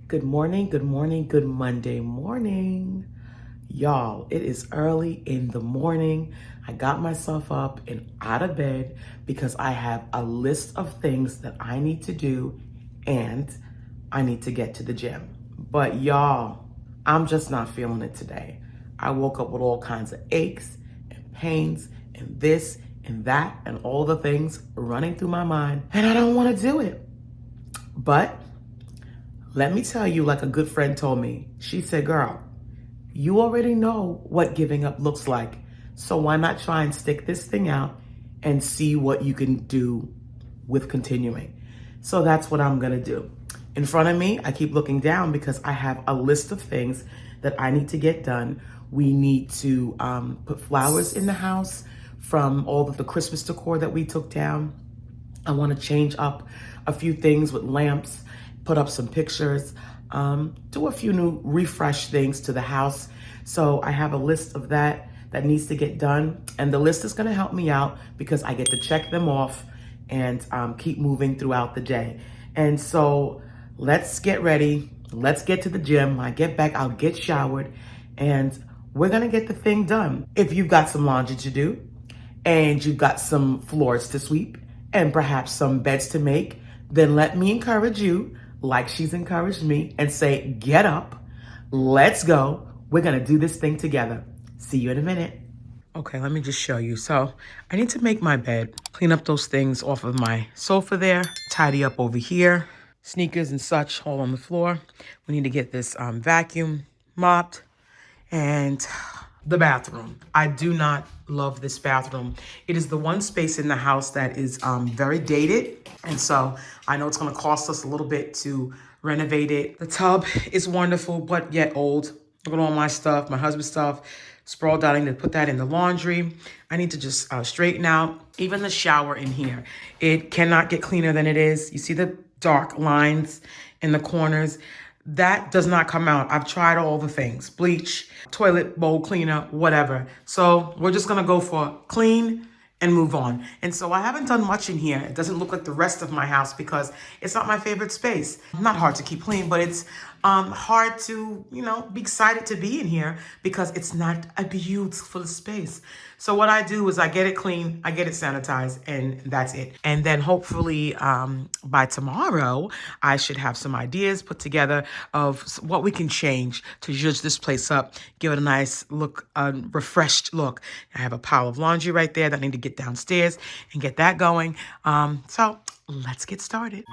Good morning, good morning, good Monday morning. Y'all, it is early in the morning. I got myself up and out of bed because I have a list of things that I need to do and I need to get to the gym. But y'all, I'm just not feeling it today. I woke up with all kinds of aches and pains and this and that and all the things running through my mind, and I don't want to do it. But let me tell you, like a good friend told me, she said, girl, you already know what giving up looks like. So why not try and stick this thing out and see what you can do with continuing? So that's what I'm gonna do. In front of me, I keep looking down because I have a list of things that I need to get done. We need to put flowers in the house from all of the Christmas decor that we took down. I want to change up a few things with lamps, put up some pictures, do a few new refresh things to the house. So I have a list of that needs to get done. And the list is going to help me out because I get to check them off and keep moving throughout the day. And so let's get ready. Let's get to the gym. When I get back, I'll get showered and we're going to get the thing done. If you've got some laundry to do and you've got some floors to sweep and perhaps some beds to make, then let me encourage you, like she's encouraged me, and say, get up, let's go. We're gonna do this thing together. See you in a minute. Okay, let me just show you. So I need to make my bed, clean up those things off of my sofa there, tidy up over here, sneakers and such all on the floor. We need to get this vacuum mopped and the bathroom. I do not love this bathroom. It is the one space in the house that is very dated. And so I know it's gonna cost us a little bit to renovate it. The tub is wonderful, but yet old. Look at all my stuff, my husband's stuff, sprawled out. I need to put that in the laundry. I need to just straighten out even the shower in here. It cannot get cleaner than it is. You see the dark lines in the corners? That does not come out. I've tried all the things, bleach, toilet bowl cleaner, whatever. So we're just gonna go for clean and move on. And so I haven't done much in here. It doesn't look like the rest of my house because it's not my favorite space. Not hard to keep clean, but it's hard to, be excited to be in here because it's not a beautiful space. So what I do is I get it clean, I get it sanitized, and that's it. And then hopefully by tomorrow, I should have some ideas put together of what we can change to zhuzh this place up, give it a nice look, a refreshed look. I have a pile of laundry right there that I need to get downstairs and get that going. So let's get started.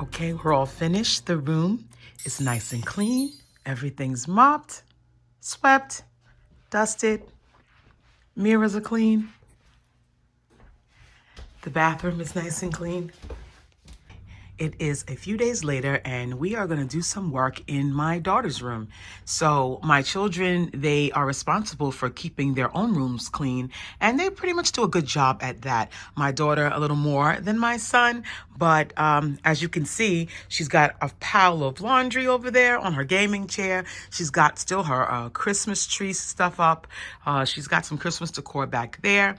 Okay, we're all finished. The room is nice and clean. Everything's mopped, swept, dusted. Mirrors are clean. The bathroom is nice and clean. It is a few days later and we are going to do some work in my daughter's room. So my children, they are responsible for keeping their own rooms clean and they pretty much do a good job at that. My daughter a little more than my son, but as you can see, she's got a pile of laundry over there on her gaming chair. She's got still her Christmas tree stuff up. She's got some Christmas decor back there,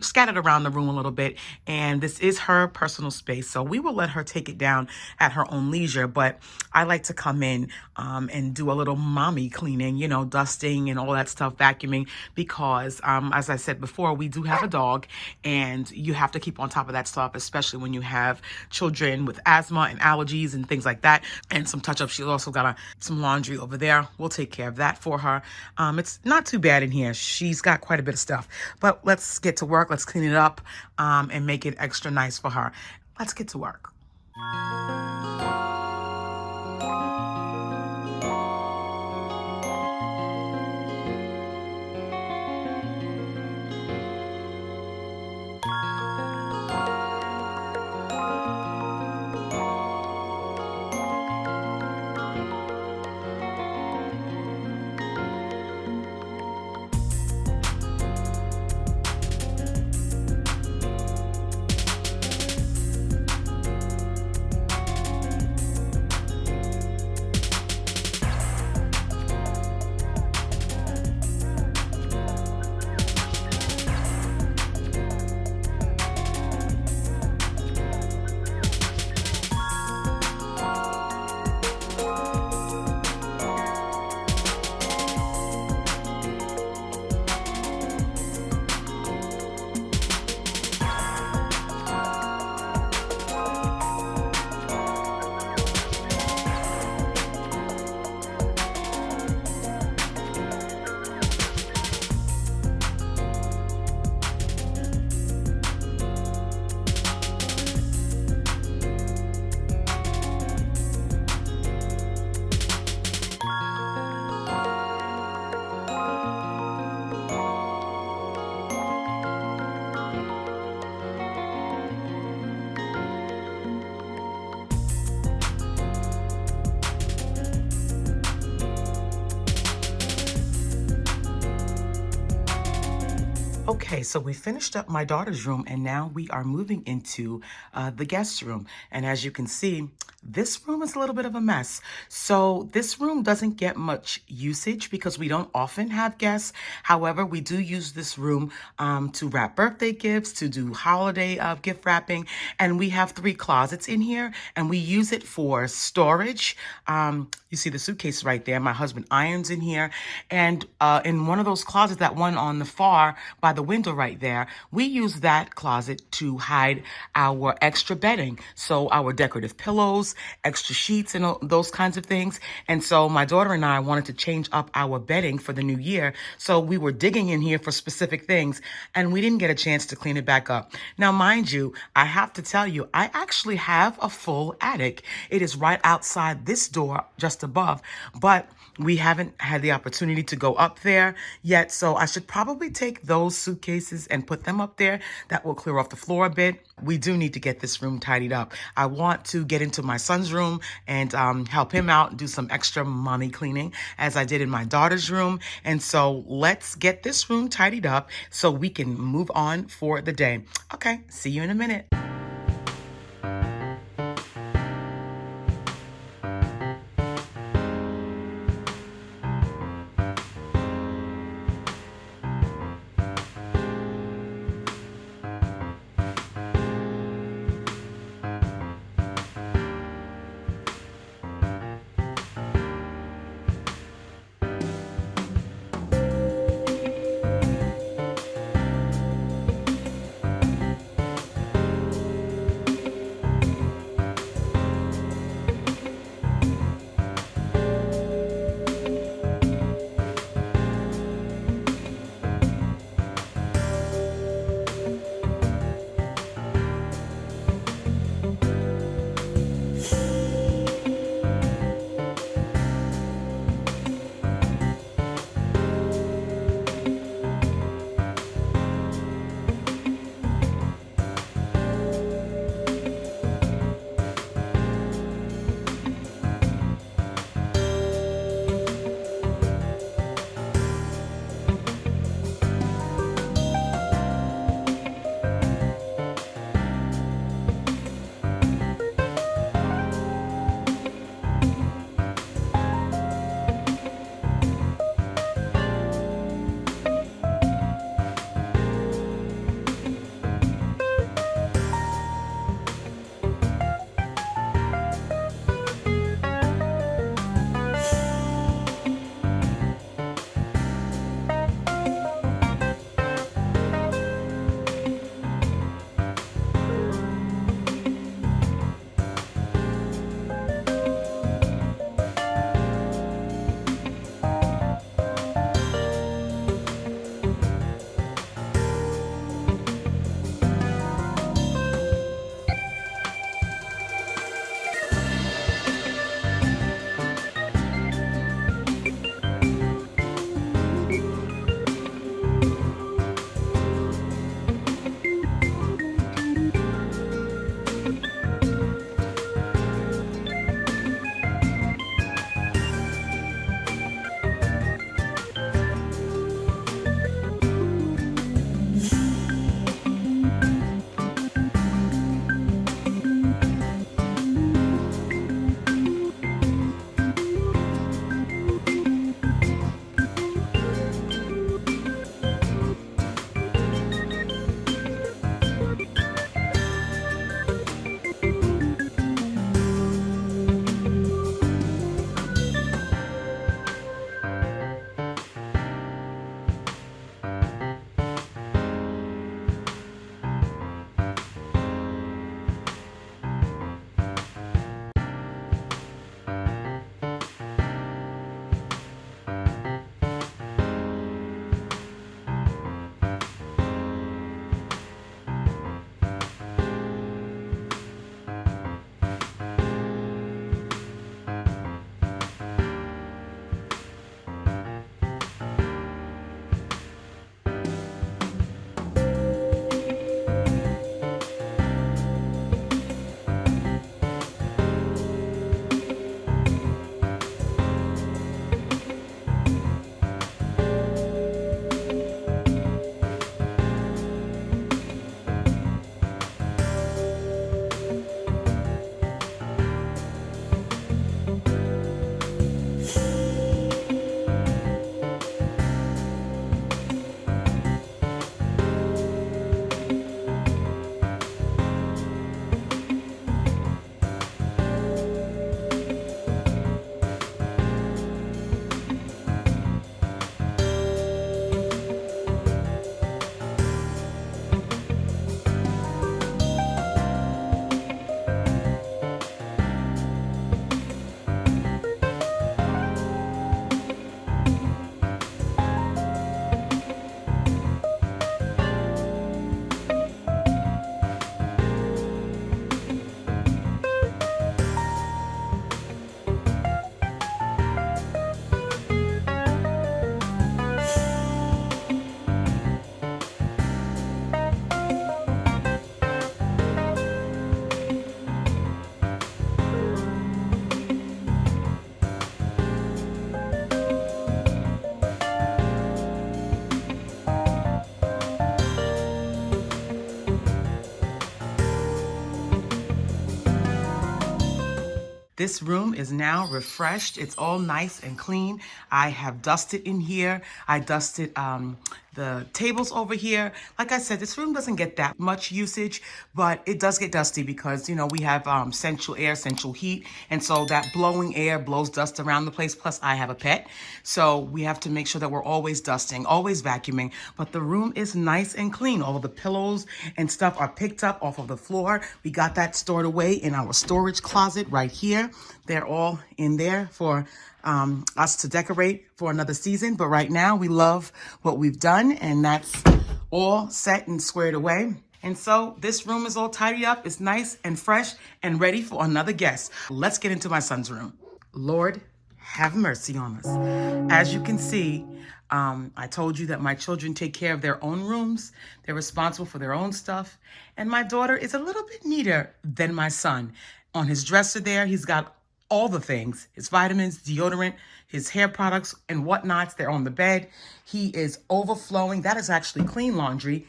scattered around the room a little bit. And this is her personal space, so we will let her take it down at her own leisure. But I like to come in and do a little mommy cleaning, you know, dusting and all that stuff, vacuuming, because as I said before, we do have a dog and you have to keep on top of that stuff, especially when you have children with asthma and allergies and things like that, and some touch-up. She's also got some laundry over there. We'll take care of that for her. It's not too bad in here. She's got quite a bit of stuff, but let's get to work. Let's clean it up and make it extra nice for her. Let's get to work. Okay, so we finished up my daughter's room and now we are moving into the guest room. And as you can see, this room is a little bit of a mess. So this room doesn't get much usage because we don't often have guests. However, we do use this room to wrap birthday gifts, to do holiday gift wrapping. And we have 3 closets in here and we use it for storage. You see the suitcase right there. My husband irons in here. And in one of those closets, that one on the far by the window right there, we use that closet to hide our extra bedding. So our decorative pillows, extra sheets, and those kinds of things. And so my daughter and I wanted to change up our bedding for the new year. So we were digging in here for specific things and we didn't get a chance to clean it back up. Now, mind you, I have to tell you, I actually have a full attic. It is right outside this door, just above, but we haven't had the opportunity to go up there yet. So I should probably take those suitcases and put them up there. That will clear off the floor a bit. We do need to get this room tidied up. I want to get into my son's room and help him out and do some extra mommy cleaning as I did in my daughter's room. And so let's get this room tidied up so we can move on for the day. Okay, see you in a minute. This room is now refreshed. It's all nice and clean. I have dusted in here. I dusted the tables over here. Like I said, this room doesn't get that much usage, but it does get dusty because, you know, we have central air, central heat. And so that blowing air blows dust around the place. Plus, I have a pet. So we have to make sure that we're always dusting, always vacuuming. But the room is nice and clean. All of the pillows and stuff are picked up off of the floor. We got that stored away in our storage closet right here. They're all in there for us to decorate for another season. But right now we love what we've done, and that's all set and squared away. And so this room is all tidied up. It's nice and fresh and ready for another guest. Let's get into my son's room. Lord, have mercy on us. As you can see, I told you that my children take care of their own rooms. They're responsible for their own stuff. And my daughter is a little bit neater than my son. On his dresser there, he's got all the things, his vitamins, deodorant, his hair products and whatnots. They're on the bed. He is overflowing. That is actually clean laundry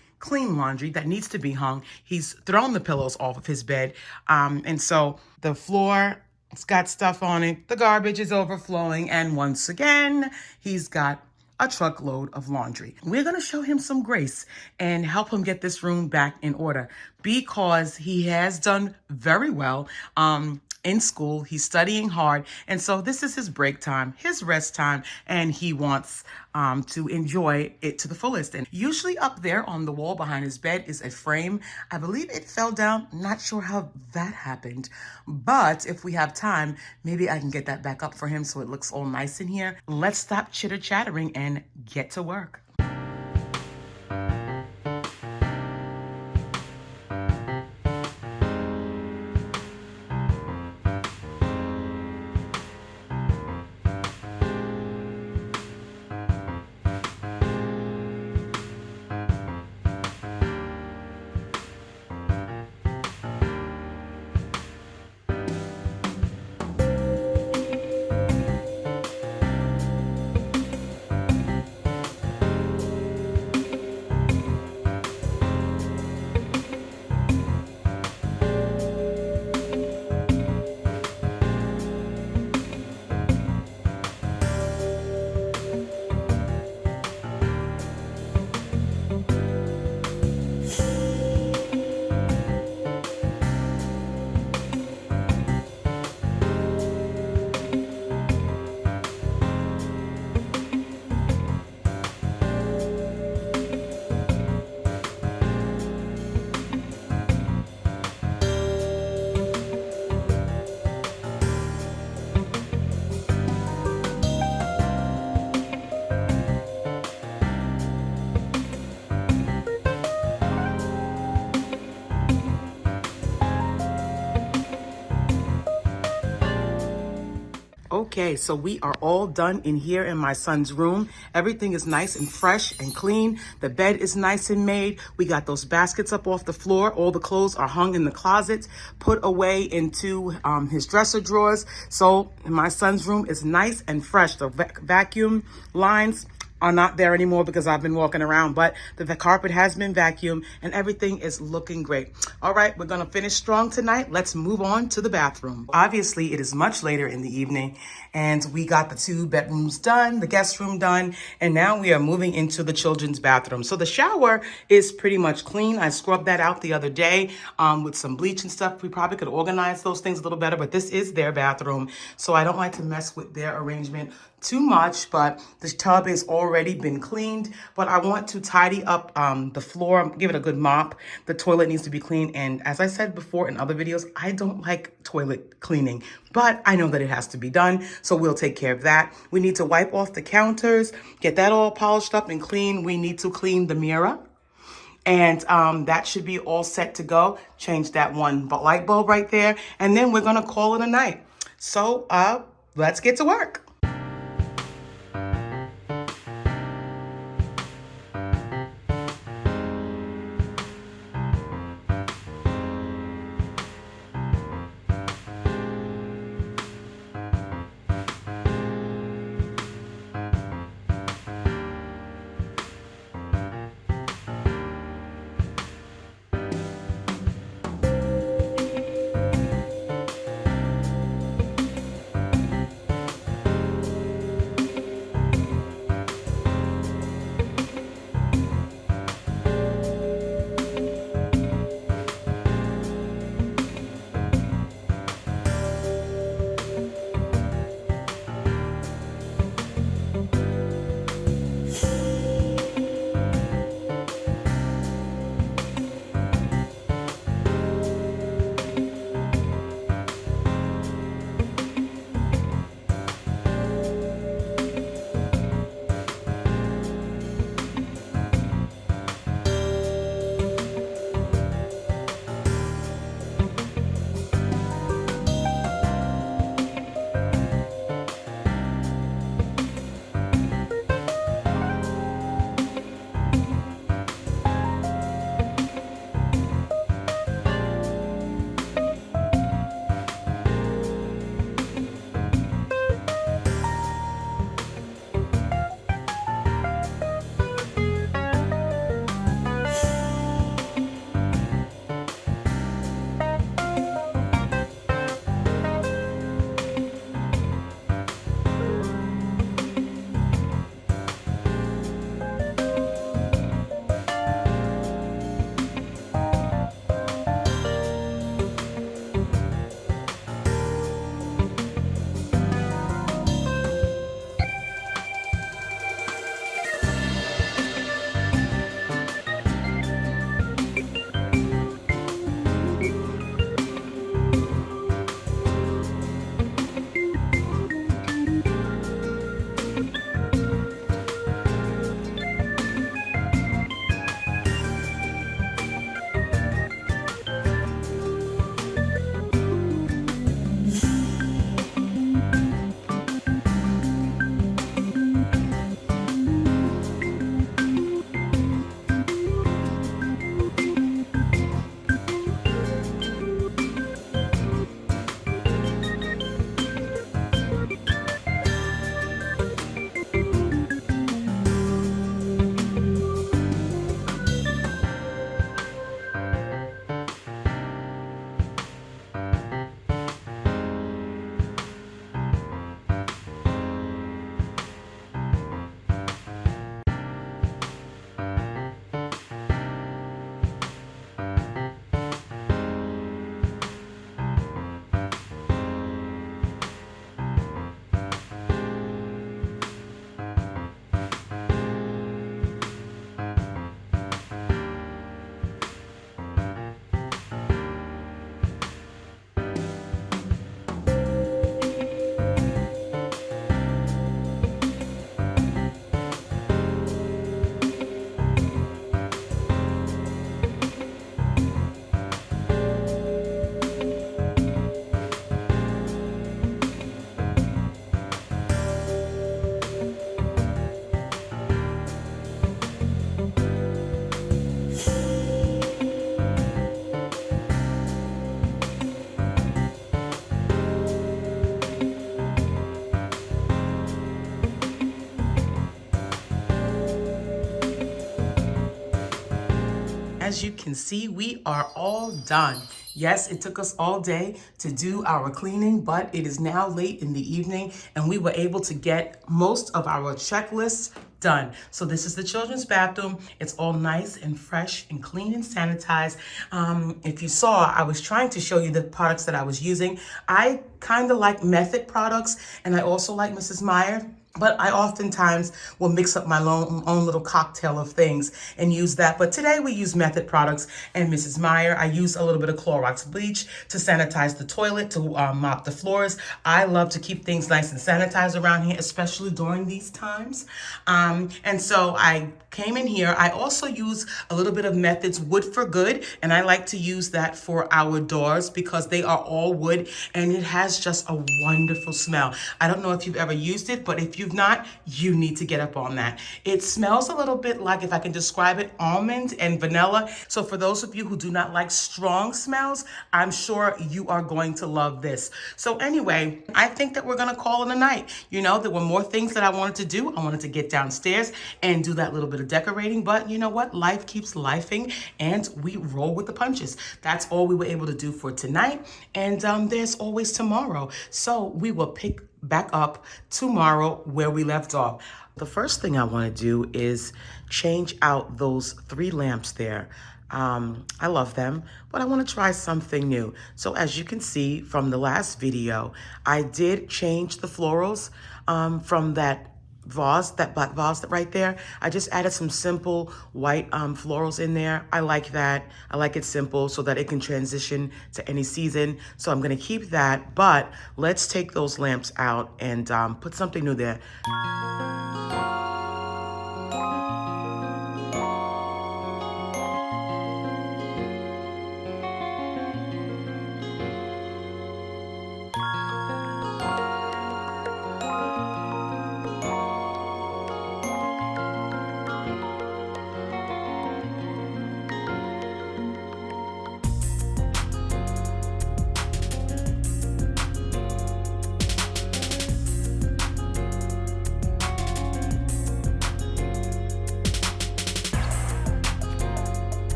that needs to be hung. He's thrown the pillows off of his bed. And so the floor, it's got stuff on it. The garbage is overflowing. And once again, he's got a truckload of laundry. We're going to show him some grace and help him get this room back in order because he has done very well in school. He's studying hard. And so this is his break time, his rest time, and he wants to enjoy it to the fullest. And usually up there on the wall behind his bed is a frame. I believe it fell down. Not sure how that happened, but if we have time, maybe I can get that back up for him so it looks all nice in here. Let's stop chitter chattering and get to work. Okay, so we are all done in here in my son's room. Everything is nice and fresh and clean. The bed is nice and made. We got those baskets up off the floor. All the clothes are hung in the closets, put away into his dresser drawers. So my son's room is nice and fresh. The vacuum lines are not there anymore because I've been walking around, but the carpet has been vacuumed and everything is looking great. All right, we're gonna finish strong tonight. Let's move on to the bathroom. Obviously, it is much later in the evening and we got the 2 bedrooms done, the guest room done, and now we are moving into the children's bathroom. So the shower is pretty much clean. I scrubbed that out the other day with some bleach and stuff. We probably could organize those things a little better, but this is their bathroom. So I don't like to mess with their arrangement too much, but the tub has already been cleaned, but I want to tidy up the floor, give it a good mop. The toilet needs to be clean. And as I said before in other videos, I don't like toilet cleaning, but I know that it has to be done. So we'll take care of that. We need to wipe off the counters, get that all polished up and clean. We need to clean the mirror. And that should be all set to go. Change that one light bulb right there. And then we're gonna call it a night. So let's get to work. as you can see, we are all done. Yes, it took us all day to do our cleaning, but it is now late in the evening and we were able to get most of our checklists done. So this is the children's bathroom. It's all nice and fresh and clean and sanitized. If you saw, I was trying to show you the products that I was using. I kind of like Method products and I also like Mrs. Meyer. But I oftentimes will mix up my own little cocktail of things and use that. But today we use Method products and Mrs. Meyer. I use a little bit of Clorox bleach to sanitize the toilet, to mop the floors. I love to keep things nice and sanitized around here, especially during these times. And so I came in here. I also use a little bit of Method's Wood for Good, and I like to use that for our doors because they are all wood and it has just a wonderful smell. I don't know if you've ever used it, but if you've not, you need to get up on that. It smells a little bit like, if I can describe it, almond and vanilla. So for those of you who do not like strong smells, I'm sure you are going to love this. So anyway, I think that we're gonna call it a night. You know, there were more things that I wanted to do. I wanted to get downstairs and do that little bit of decorating, but you know what? Life keeps lifing and we roll with the punches. That's all we were able to do for tonight. And there's always tomorrow. So we will pick back up tomorrow where we left off. The first thing I want to do is change out those 3 lamps there. I love them, but I want to try something new. So as you can see from the last video, I did change the florals from that vase, that black vase right there. I just added some simple white florals in there. I like that. I like it simple so that it can transition to any season. So I'm gonna keep that, but let's take those lamps out and put something new there.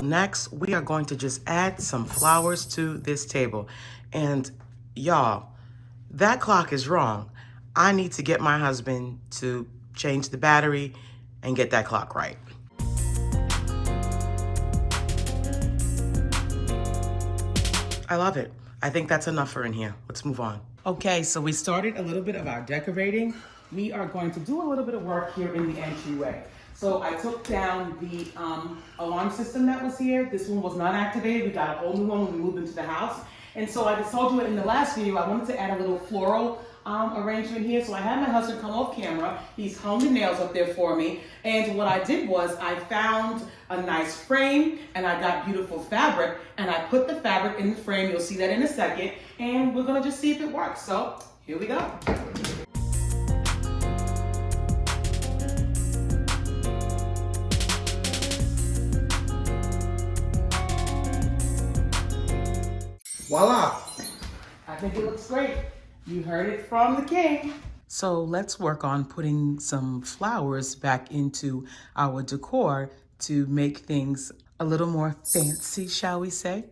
Next, we are going to just add some flowers to this table. And y'all, that clock is wrong. I need to get my husband to change the battery and get that clock right. I love it. I think that's enough for in here. Let's move on. Okay, so we started a little bit of our decorating. We are going to do a little bit of work here in the entryway. So I took down the alarm system that was here. This one was not activated. We got a whole new one when we moved into the house. And so I just told you in the last video, I wanted to add a little floral arrangement here. So I had my husband come off camera. He's hung the nails up there for me. And what I did was I found a nice frame and I got beautiful fabric and I put the fabric in the frame. You'll see that in a second. And we're gonna just see if it works. So here we go. Voila! I think it looks great. You heard it from the king. So let's work on putting some flowers back into our decor to make things a little more fancy, shall we say?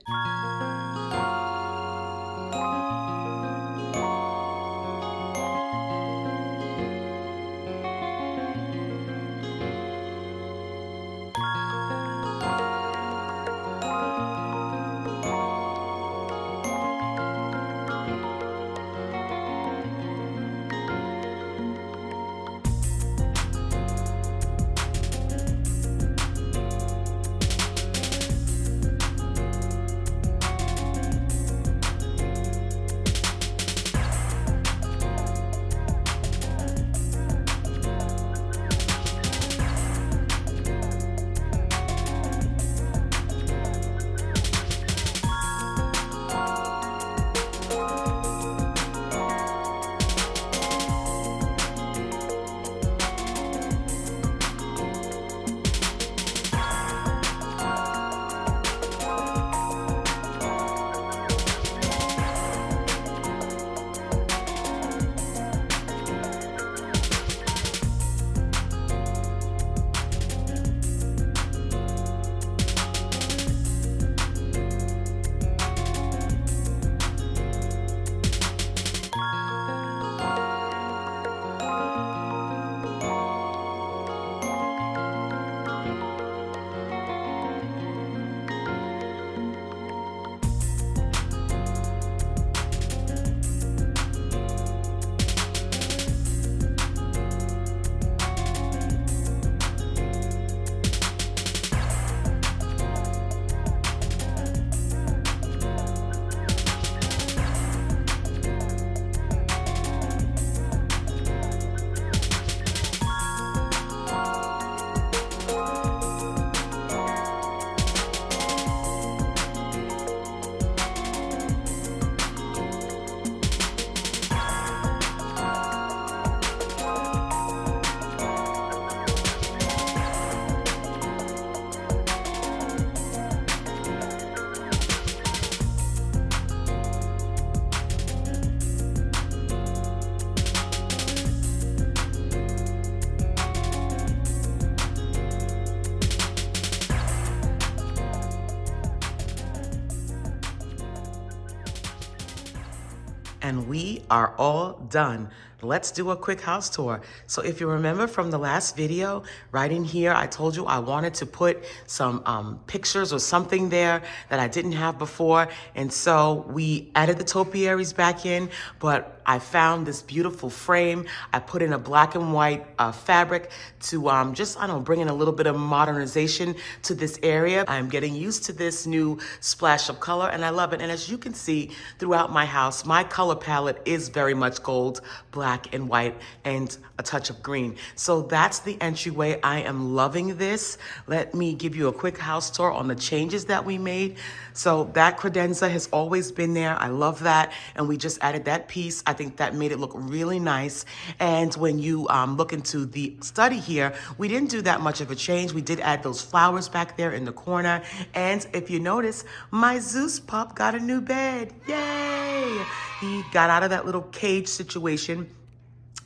And we are all done. Let's do a quick house tour. So if you remember from the last video, right in here, I told you I wanted to put some pictures or something there that I didn't have before. And so we added the topiaries back in, but I found this beautiful frame. I put in a black and white fabric to just, I don't know, bring in a little bit of modernization to this area. I'm getting used to this new splash of color and I love it. And as you can see throughout my house, my color palette is very much gold, black and white, and a touch of green. So that's the entryway. I am loving this. Let me give you a quick house tour on the changes that we made. So that credenza has always been there. I love that. And we just added that piece. I think that made it look really nice. And when you look into the study here, we didn't do that much of a change. We did add those flowers back there in the corner. And if you notice, my Zeus pup got a new bed. Yay! He got out of that little cage situation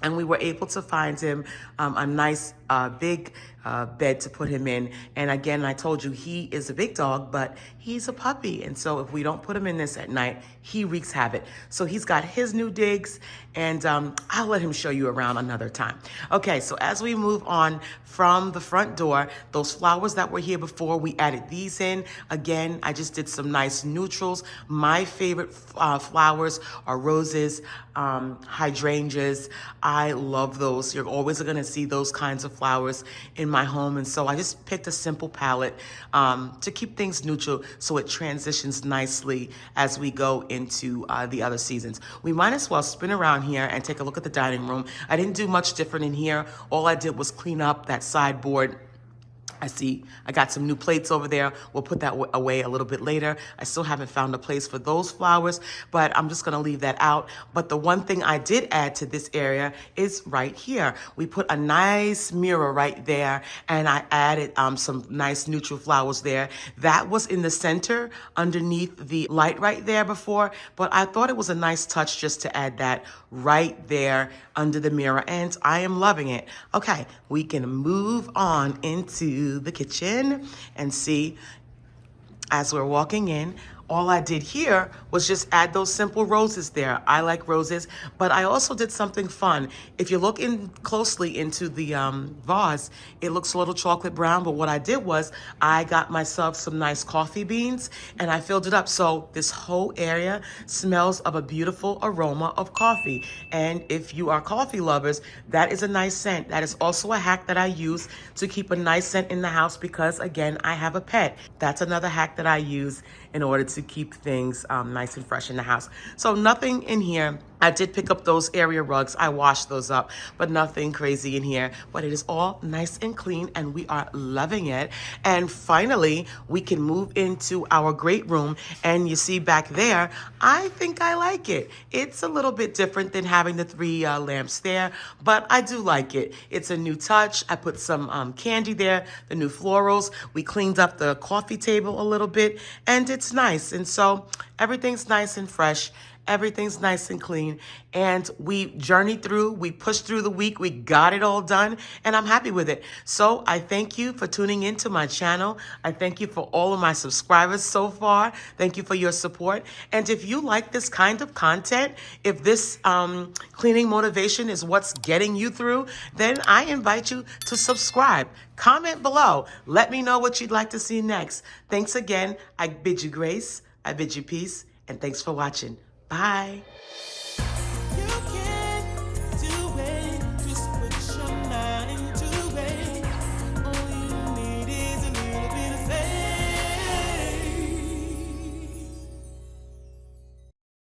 and we were able to find him a nice big bed to put him in. And again, I told you he is a big dog, but he's a puppy. And so if we don't put him in this at night, he wreaks havoc. So he's got his new digs and I'll let him show you around another time. Okay, so as we move on from the front door, those flowers that were here before, we added these in. Again, I just did some nice neutrals. My favorite flowers are roses, hydrangeas. I love those. You're always gonna see those kinds of flowers in my home. And so I just picked a simple palette to keep things neutral so it transitions nicely as we go into the other seasons. We might as well spin around here and take a look at the dining room. I didn't do much different in here. All I did was clean up that sideboard. I see I got some new plates over there. We'll put that away a little bit later. I still haven't found a place for those flowers, but I'm just gonna leave that out. But the one thing I did add to this area is right here. We put a nice mirror right there and I added some nice neutral flowers there. That was in the center underneath the light right there before, but I thought it was a nice touch just to add that right there under the mirror and I am loving it. Okay, we can move on into the kitchen and see as we're walking in. All I did here was just add those simple roses there. I like roses, but I also did something fun. If you look in closely into the vase, it looks a little chocolate brown, but what I did was I got myself some nice coffee beans and I filled it up. So this whole area smells of a beautiful aroma of coffee. And if you are coffee lovers, that is a nice scent. That is also a hack that I use to keep a nice scent in the house because again, I have a pet. That's another hack that I use in order to keep things nice and fresh in the house. So nothing in here. I did pick up those area rugs. I washed those up, but nothing crazy in here. But it is all nice and clean and we are loving it. And finally, we can move into our great room. And you see back there, I think I like it. It's a little bit different than having the three lamps there, but I do like it. It's a new touch. I put some candy there, the new florals. We cleaned up the coffee table a little bit and it's nice. And so everything's nice and fresh. Everything's nice and clean. And we journeyed through, we pushed through the week, we got it all done, and I'm happy with it. So I thank you for tuning into my channel. I thank you for all of my subscribers so far. Thank you for your support. And if you like this kind of content, if this cleaning motivation is what's getting you through, then I invite you to subscribe. Comment below. Let me know what you'd like to see next. Thanks again. I bid you grace, I bid you peace, and thanks for watching. Bye.